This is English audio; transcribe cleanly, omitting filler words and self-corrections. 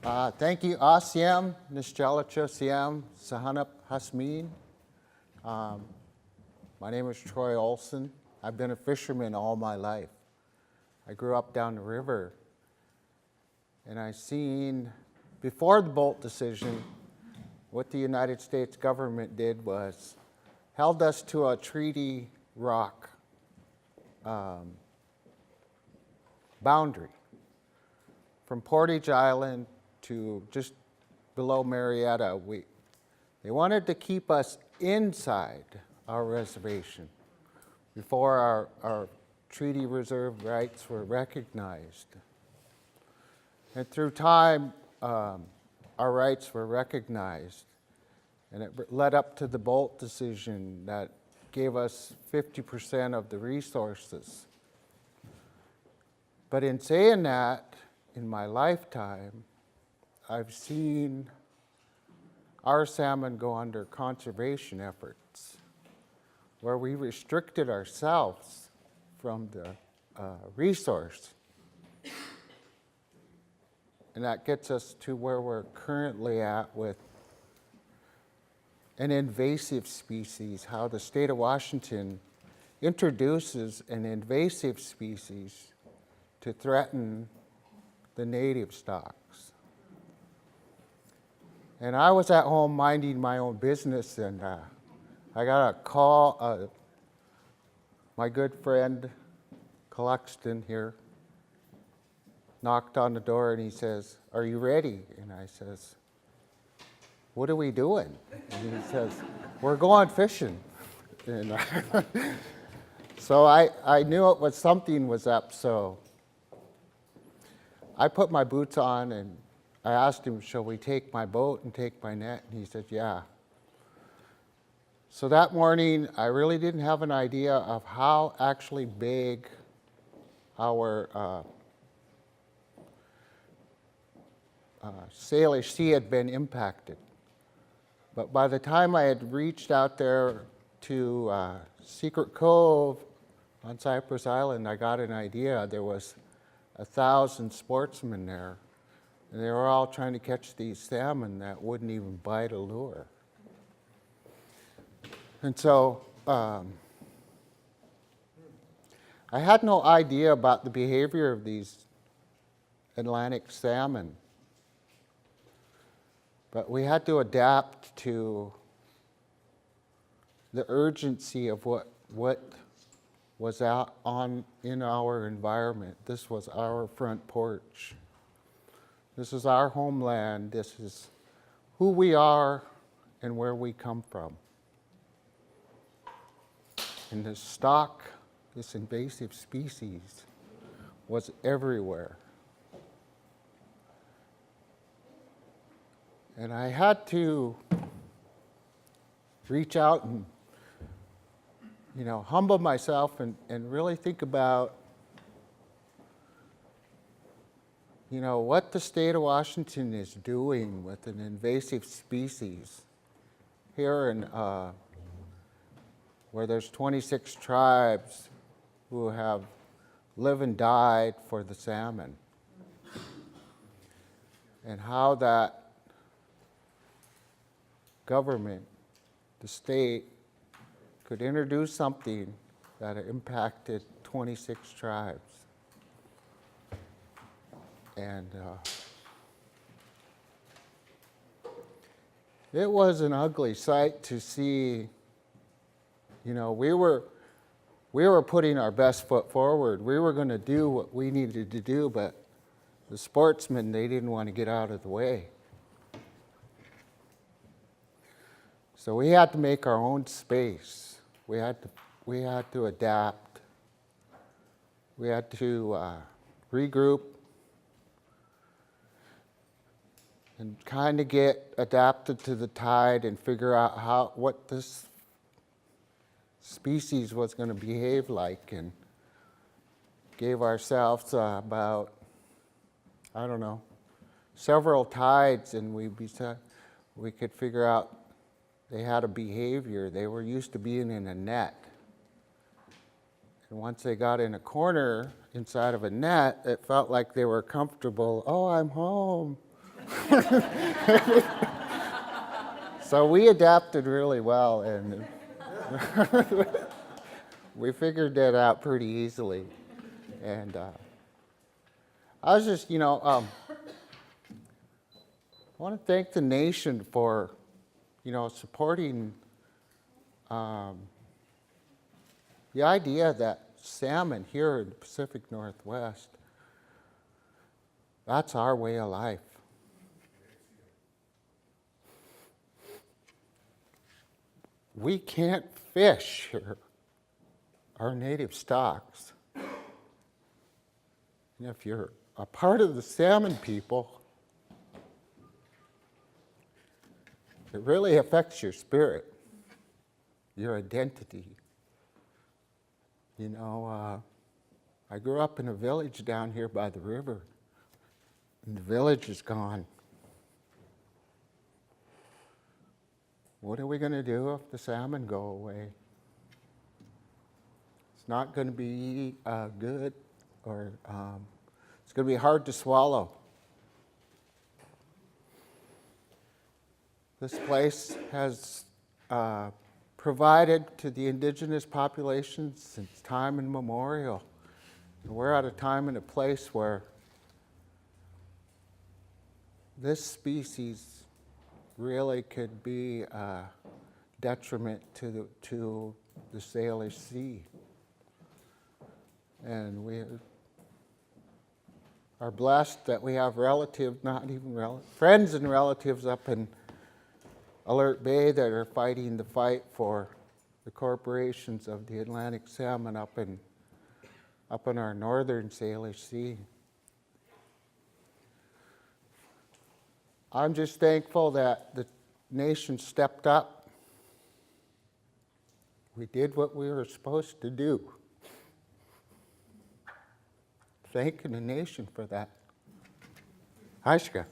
Thank you, Asiem, Nishjalacha Siam, Sahanap Hasmin. My name is Troy Olsen. I've been a fisherman all my life. I grew up down the river, and I seen, before the Bolt decision, what the United States government did was held us to a treaty rock boundary from Portage Island to just below Marietta. They wanted to keep us inside our reservation before our treaty reserve rights were recognized. And through time, our rights were recognized, and it led up to the Bolt decision that gave us 50% of the resources. But in saying that, in my lifetime, I've seen our salmon go under conservation efforts where we restricted ourselves from the resource. And that gets us to where we're currently at with an invasive species, how the state of Washington introduces an invasive species to threaten the native stocks. And I was at home minding my own business, and I got a call. My good friend, Cluxton here, knocked on the door and he says, "Are you ready?" And I says, "What are we doing?" And he says, "We're going fishing." And so I knew it was something was up, so I put my boots on and I asked him, "Shall we take my boat and take my net?" And he said, "Yeah." So that morning, I really didn't have an idea of how actually big our Salish Sea had been impacted. But by the time I had reached out there to Secret Cove on Cypress Island, I got an idea. There was 1,000 sportsmen there, and they were all trying to catch these salmon that wouldn't even bite a lure. And so I had no idea about the behavior of these Atlantic salmon. But we had to adapt to the urgency of what was out in our environment. This was our front porch. This is our homeland. This is who we are and where we come from. And this stock, this invasive species, was everywhere. And I had to reach out and, humble myself and really think about, what the state of Washington is doing with an invasive species here in where there's 26 tribes who have lived and died for the salmon, and how that government, the state, could introduce something that impacted 26 tribes. And it was an ugly sight to see. We were putting our best foot forward. We were going to do what we needed to do, but the sportsmen, they didn't want to get out of the way. So we had to make our own space. We had to adapt. We had to regroup and kind of get adapted to the tide and figure out what this species was going to behave like, and gave ourselves about, several tides, and we could figure out they had a behavior. They were used to being in a net. And once they got in a corner inside of a net, it felt like they were comfortable. "Oh, I'm home." So we adapted really well, and we figured that out pretty easily. And I was just, I want to thank the nation for, supporting the idea that salmon here in the Pacific Northwest, that's our way of life. We can't fish here, our native stocks. And if you're a part of the salmon people, it really affects your spirit, your identity. I grew up in a village down here by the river, and the village is gone. What are we going to do if the salmon go away? It's not going to be good, or it's going to be hard to swallow. This place has provided to the indigenous populations since time immemorial. And we're at a time and a place where this species really could be a detriment to the Salish Sea. And we are blessed that we have friends and relatives up in Alert Bay that are fighting the fight for the corporations of the Atlantic salmon up in our northern Salish Sea. I'm just thankful that the nation stepped up. We did what we were supposed to do. Thanking the nation for that. Aishka.